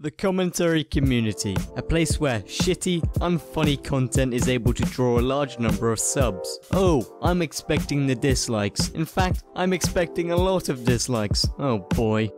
The commentary community, a place where shitty, unfunny content is able to draw a large number of subs. Oh, I'm expecting the dislikes. In fact, I'm expecting a lot of dislikes. Oh boy.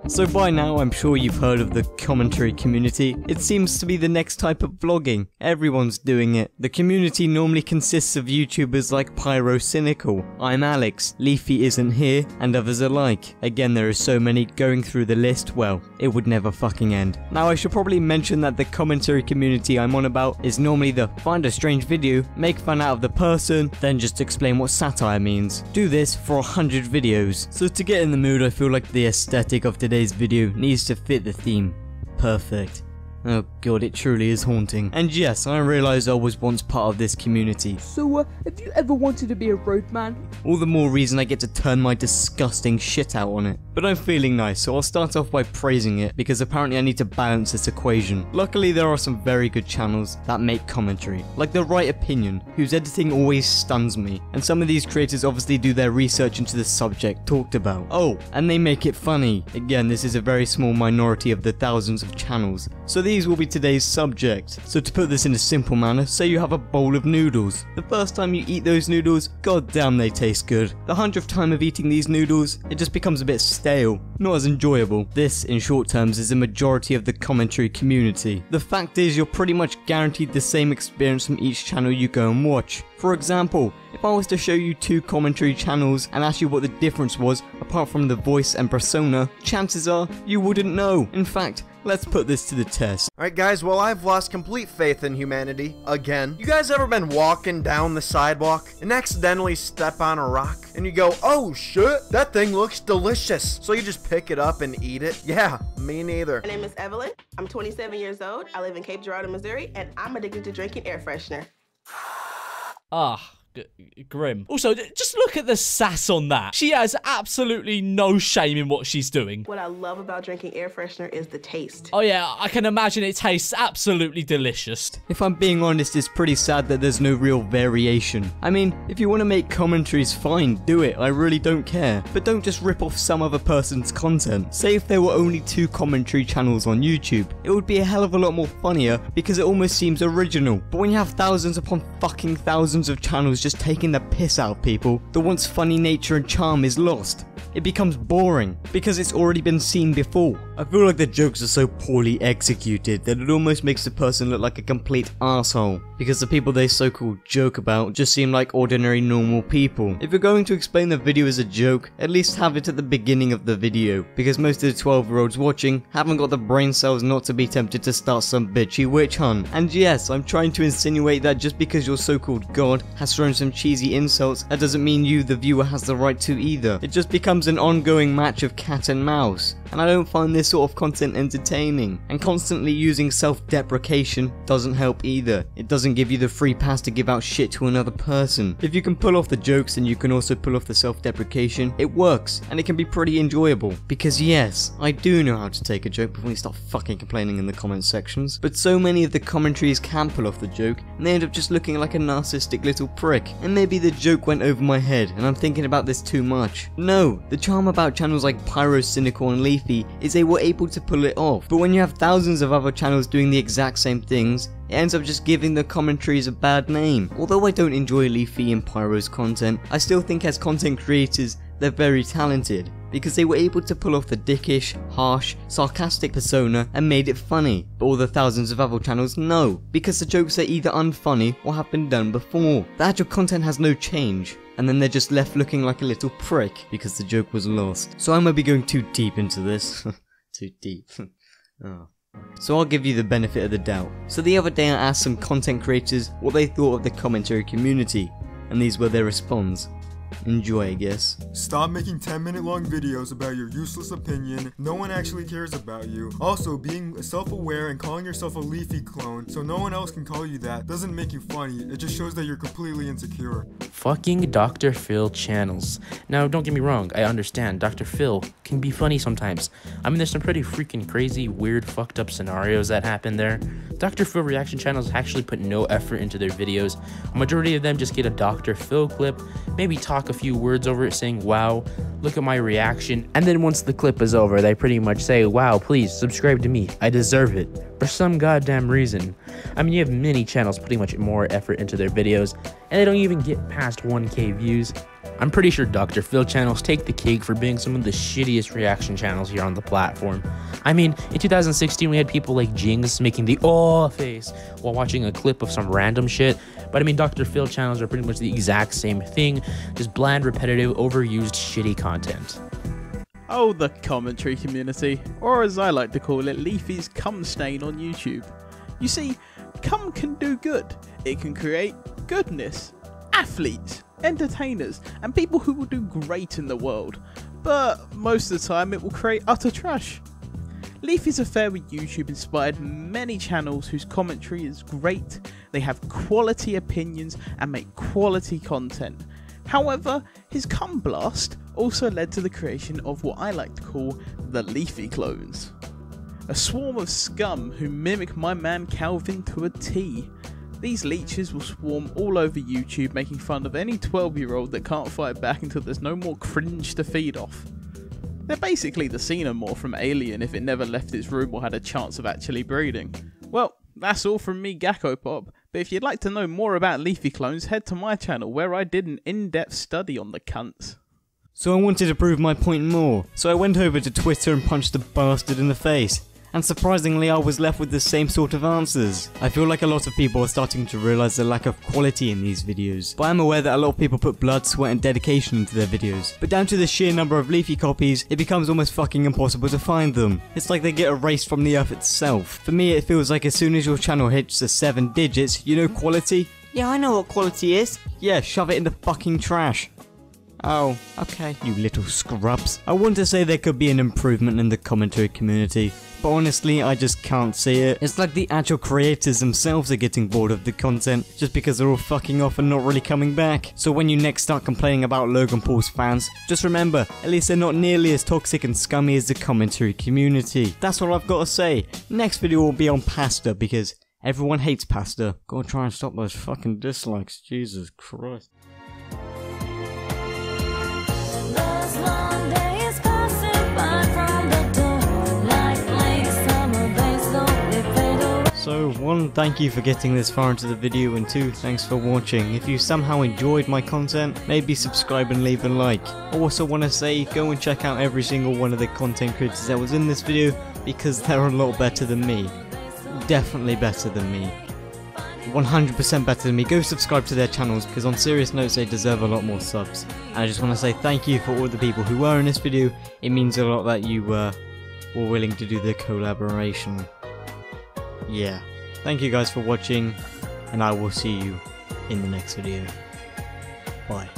So by now I'm sure you've heard of the commentary community. It seems to be the next type of vlogging. Everyone's doing it. The community normally consists of YouTubers like Pyrocynical, I'm Alex, Leafy Isn't Here, and others alike. Again, there are so many, going through the list, well, it would never fucking end. Now I should probably mention that the commentary community I'm on about is normally the find a strange video, make fun out of the person, then just explain what satire means. Do this for 100 videos. So to get in the mood, I feel like the aesthetic of today's video needs to fit the theme. Perfect. Oh god, it truly is haunting. And yes, I realised I was once part of this community. So, have you ever wanted to be a roadman? All the more reason I get to turn my disgusting shit out on it. But I'm feeling nice, so I'll start off by praising it, because apparently I need to balance this equation. Luckily there are some very good channels that make commentary, like The Right Opinion, whose editing always stuns me, and some of these creators obviously do their research into the subject talked about. Oh, and they make it funny. Again, this is a very small minority of the thousands of channels, so these will be today's subject. So to put this in a simple manner, say you have a bowl of noodles. The first time you eat those noodles, god damn they taste good. The 100th time of eating these noodles, it just becomes a bit stale, not as enjoyable. This, in short terms, is a majority of the commentary community. The fact is, you're pretty much guaranteed the same experience from each channel you go and watch. For example, if I was to show you two commentary channels and ask you what the difference was apart from the voice and persona, chances are you wouldn't know. In fact, let's put this to the test. Alright guys, well I've lost complete faith in humanity, again. You guys ever been walking down the sidewalk and accidentally step on a rock? And you go, oh shit, that thing looks delicious. So you just pick it up and eat it? Yeah, me neither. My name is Evelyn. I'm 27 years old. I live in Cape Girardeau, Missouri, and I'm addicted to drinking air freshener. Grim. Also, just look at the sass on that. She has absolutely no shame in what she's doing. What I love about drinking air freshener is the taste. Oh yeah, I can imagine it tastes absolutely delicious. If I'm being honest, it's pretty sad that there's no real variation. I mean, if you want to make commentaries, fine, do it, I really don't care. But don't just rip off some other person's content. Say if there were only two commentary channels on YouTube, it would be a hell of a lot more funnier because it almost seems original. But when you have thousands upon fucking thousands of channels just taking the piss out of people, the once funny nature and charm is lost. It becomes boring, because it's already been seen before. I feel like the jokes are so poorly executed that it almost makes the person look like a complete asshole, because the people they so-called joke about just seem like ordinary normal people. If you're going to explain the video as a joke, at least have it at the beginning of the video, because most of the 12-year-olds watching haven't got the brain cells not to be tempted to start some bitchy witch hunt. And yes, I'm trying to insinuate that just because your so-called god has thrown some cheesy insults, that doesn't mean you, the viewer, has the right to either. It just becomes an ongoing match of cat and mouse, and I don't find this sort of content entertaining. And constantly using self-deprecation doesn't help either. It doesn't give you the free pass to give out shit to another person. If you can pull off the jokes and you can also pull off the self-deprecation, it works, and it can be pretty enjoyable. Because yes, I do know how to take a joke before you start fucking complaining in the comment sections, but so many of the commentaries can pull off the joke, and they end up just looking like a narcissistic little prick. And maybe the joke went over my head, and I'm thinking about this too much. No, the charm about channels like Pyrocynical and Leafy is they were able to pull it off. But when you have thousands of other channels doing the exact same things, it ends up just giving the commentaries a bad name. Although I don't enjoy Leafy and Pyro's content, I still think as content creators, they're very talented, because they were able to pull off the dickish, harsh, sarcastic persona and made it funny. But all the thousands of other channels, no, because the jokes are either unfunny or have been done before. The actual content has no change, and then they're just left looking like a little prick because the joke was lost. So I might be going too deep into this. Too deep. Oh. So I'll give you the benefit of the doubt. So the other day I asked some content creators what they thought of the commentary community, and these were their response. Enjoy, I guess. Stop making 10-minute long videos about your useless opinion. No one actually cares about you. Also, being self-aware and calling yourself a Leafy clone so no one else can call you that doesn't make you funny. It just shows that you're completely insecure. fucking Dr. Phil channels. Now, don't get me wrong, I understand Dr. Phil can be funny sometimes. I mean, there's some pretty freaking crazy, weird, fucked up scenarios that happen there. Dr. Phil reaction channels actually put no effort into their videos. A majority of them just get a Dr. Phil clip, maybe talk a few words over it saying, wow, look at my reaction, and then once the clip is over, they pretty much say, wow, please subscribe to me, I deserve it, for some goddamn reason. I mean, you have many channels putting much more effort into their videos, and they don't even get past 1K views. I'm pretty sure Dr. Phil channels take the cake for being some of the shittiest reaction channels here on the platform. I mean, in 2016 we had people like Jinx making the "oh" face while watching a clip of some random shit, but I mean, Dr. Phil channels are pretty much the exact same thing, just bland, repetitive, overused, shitty content. Oh, the commentary community, or as I like to call it, Leafy's cum stain on YouTube. You see, cum can do good. It can create goodness, athletes, entertainers, and people who will do great in the world. But most of the time it will create utter trash. Leafy's affair with YouTube inspired many channels whose commentary is great, they have quality opinions and make quality content. However, his cum blast also led to the creation of what I like to call the Leafy clones. A swarm of scum who mimic my man Calvin to a T. These leeches will swarm all over YouTube, making fun of any 12-year-old that can't fight back until there's no more cringe to feed off. They're basically the xenomorph from Alien if it never left its room or had a chance of actually breeding. Well, that's all from me, Gakkopop, but if you'd like to know more about Leafy clones, head to my channel where I did an in-depth study on the cunts. So I wanted to prove my point more, so I went over to Twitter and punched the bastard in the face. And surprisingly, I was left with the same sort of answers. I feel like a lot of people are starting to realise the lack of quality in these videos, but I'm aware that a lot of people put blood, sweat and dedication into their videos. But down to the sheer number of Leafy copies, it becomes almost fucking impossible to find them. It's like they get erased from the earth itself. For me, it feels like as soon as your channel hits the 7 digits, you know quality? Yeah, I know what quality is. Yeah, shove it in the fucking trash. Oh, okay, you little scrubs. I want to say there could be an improvement in the commentary community, but honestly, I just can't see it. It's like the actual creators themselves are getting bored of the content, just because they're all fucking off and not really coming back. So when you next start complaining about Logan Paul's fans, just remember, at least they're not nearly as toxic and scummy as the commentary community. That's all I've got to say. Next video will be on pasta, because everyone hates pasta. Gotta try and stop those fucking dislikes, Jesus Christ. So 1, thank you for getting this far into the video, and 2, thanks for watching. If you somehow enjoyed my content, maybe subscribe and leave a like. I also want to say, go and check out every single one of the content creators that was in this video, because they're a lot better than me. Definitely better than me. 100% better than me. Go subscribe to their channels, because on serious notes they deserve a lot more subs. And I just want to say thank you for all the people who were in this video. It means a lot that you were willing to do the collaboration. Yeah, thank you guys for watching, and I will see you in the next video. Bye.